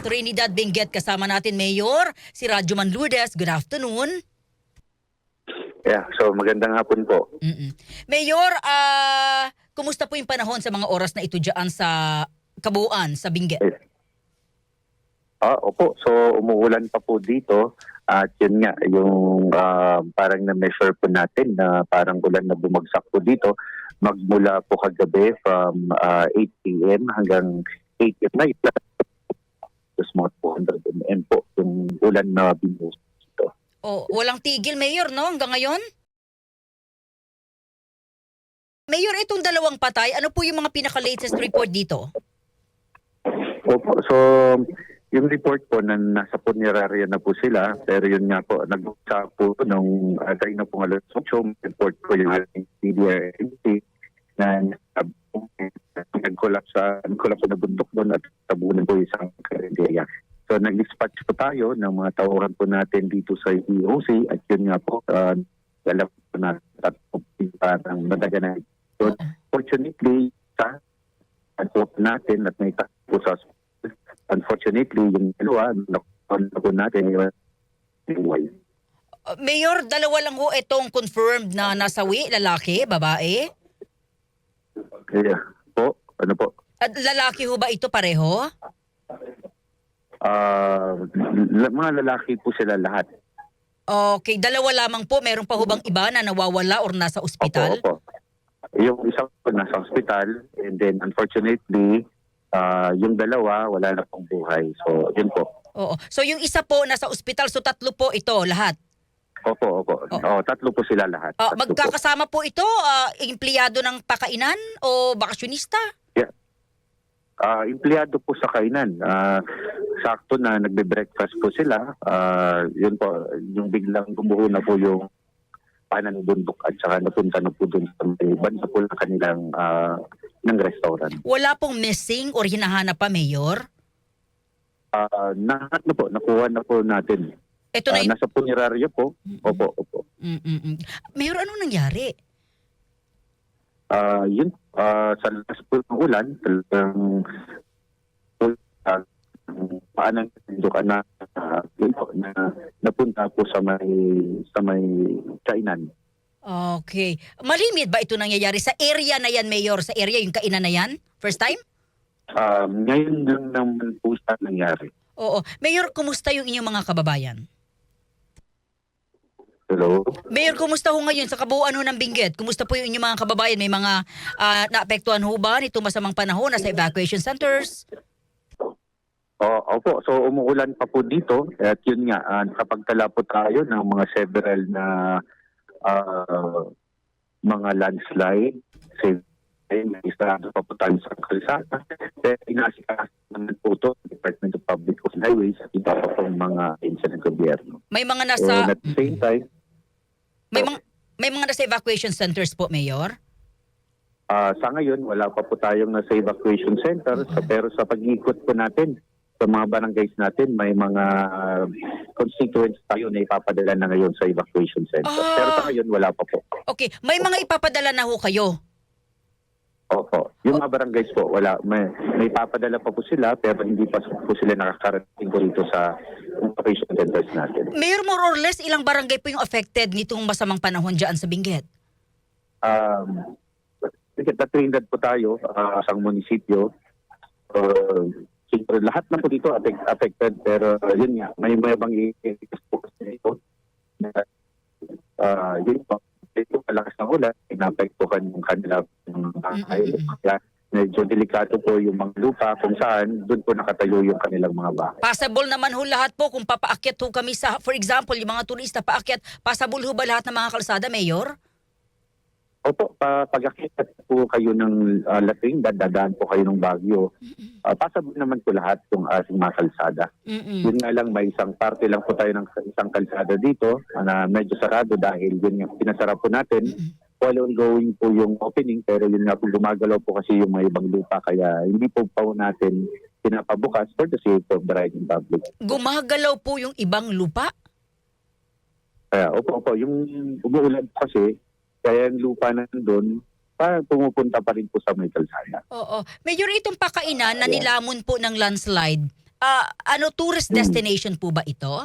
Trinidad Benguet. Kasama natin Mayor si Radyoman Lourdes. Good afternoon. Yeah, so magandang hapon po. Mayor, kumusta po yung panahon sa mga oras na ito dyan sa Kabuuan, sa Benguet? Opo, so umuulan pa po dito at yun nga, yung parang na-measure po natin na parang ulan na bumagsak po dito magmula po kagabi from 8 p.m. hanggang 8 at night. Tapos mga 200 mm po yung ulan na binuhos dito. Oh, walang tigil, Mayor, no? Hanggang ngayon? Mayor, itong dalawang patay, ano po yung mga pinaka-latest report dito? Opo, so yung report po na nasa punerarya na po sila, pero yun nga po, nag-usap po nung kanina pong alas 8, report po yung ating PDRMC na nag-collapse na bundok doon at tabunan po isang karinderya. So nag-dispatch po tayo ng mga tauhan po natin dito sa EOC at yun nga po, alam po natin at parang madaganay. So fortunately, sa natin at may po sa unfortunately, yung dalawa, nakuha po natin yung Mayor, dalawa lang ho itong confirmed na nasawi, lalaki, babae? Kaya po, ano po? At lalaki ho ba ito pareho? Mga lalaki po sila lahat. Okay, dalawa lamang po. Meron pa ho bang iba na nawawala or nasa ospital? Opo. Yung isang po nasa ospital and then unfortunately, yung dalawa wala na pong buhay. So, yun po. Oo. So yung isa po nasa ospital, so tatlo po ito lahat? Opo. Tatlo po sila lahat. Tatlo Magkakasama po ito, empleyado ng pakainan o bakasyonista? Yeah. Empleyado po sa kainan. Sakto na nagbe-breakfast po sila. Yun po, yung biglang gumuho na po yung pananbundok at saka napunta na po doon sa bansa po ng kanilang ng restaurant. Wala pong missing or hinahanap pa, Mayor? Nakuha na po natin. Ito na nasa puneraryo po. Opo. Mayor, ano nangyari? Yun, sa lakas po ng ulan, talagang paanang na napunta po sa may kainan. Okay. Malimit ba ito nangyayari sa area na yan, Mayor? Sa area yung kainan na yan? First time? Ngayon lang naman po siya nangyari. Oo. Mayor, kumusta yung inyong mga kababayan? Hello? Mayor, kumusta ho ngayon sa kabuuan ho ng Benguet? Kumusta po yung inyong mga kababayan? May mga naapektuhan ho ba nitong masamang panahon na sa evacuation centers? Opo, so umuulan pa po dito at yun nga, nakapagtala po tayo ng mga several na mga landslide. May isarado pa po tayo sa kalsada. Pero inaasikaso naman po ito Department of Public Highways at iba pa po mga agency ng gobyerno. May mga nasa... And at the same time, may mga nasa evacuation centers po, Mayor? sa ngayon, wala pa po tayong nasa evacuation center. Pero sa pag-iikot po natin sa mga barangays natin, may mga constituents tayo na ipapadala na ngayon sa evacuation center. Pero sa ngayon, wala pa po. Okay. May mga ipapadala na ho kayo? Opo. Yung mga barangays po, wala. May papadala pa po sila pero hindi pa po sila nakakarating po rito sa evacuation centers natin. Mayor, more or less, ilang barangay po yung affected nitong masamang panahon dyan sa Benguet? Na Trinidad po tayo, isang munisipyo. Lahat na po dito affected pero yun nga, may bang i-focus po dito. Yun po, ito malakas ng ulan, inapektuhan yung kanila bahay. Kaya medyo delikado po yung mga lupa kung saan doon po nakatayo yung kanilang mga bahay. Possible naman ho lahat po kung papaakyat ho kami sa, for example, yung mga turista paakyat, possible ho ba lahat ng mga kalsada, Mayor? Opo, pag-akit po kayo ng Lating, dadaan po kayo ng Baguio. Possible naman po lahat yung ating mga kalsada. Yun nga lang, may isang parte lang po tayo ng isang kalsada dito na medyo sarado dahil yun nga, pinasara po natin. While ongoing po yung opening, pero yun nga po gumagalaw po kasi yung mga ibang lupa kaya hindi po pa natin pinapabukas for the sake of the riding public. Gumagalaw po yung ibang lupa? Kaya, opo, yung umuulan po kasi, kaya yung lupa na doon, parang pumupunta pa rin po sa may kalsada. Oo. Mayor, itong pakainan na nilamon po ng landslide, Tourist destination po ba ito?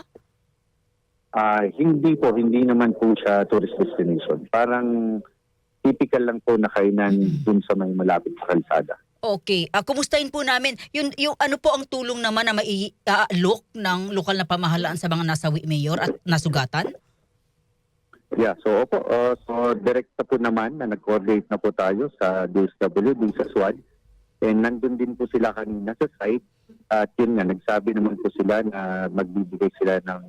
Hindi po, hindi naman po siya tourist destination. Parang typical lang po na kainan dun sa may malapit sa kalsada. Okay. Kumustahin po namin yung ano po ang tulong naman na mai-alok ng lokal na pamahalaan sa mga nasawi, Mayor, at nasugatan? Yeah, so opo, so direct na po naman na nag-coordinate na po tayo sa DSWD sa SWAD. And nandun din po sila kanina sa site. At yun nga, nagsabi naman po sila na magbibigay sila ng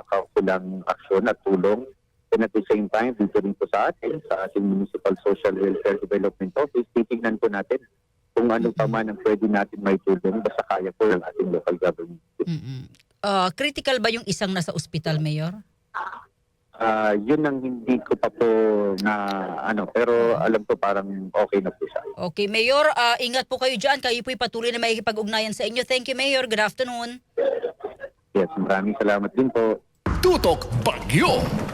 kaukulang aksyon at tulong. And at the same time, dito rin po sa ating Municipal Social Welfare Development Office, titignan po natin kung ano pa man ang pwede natin may tulong basta kaya po ng ating local government. Critical ba yung isang nasa ospital, Mayor? Yun ang hindi ko pa po na pero alam ko parang okay na po siya. Okay, Mayor, ingat po kayo dyan. Kayo po'y patuloy na makikipag-ugnayan sa inyo. Thank you, Mayor. Good afternoon. Yes, maraming salamat din po. Tutok Bagyo.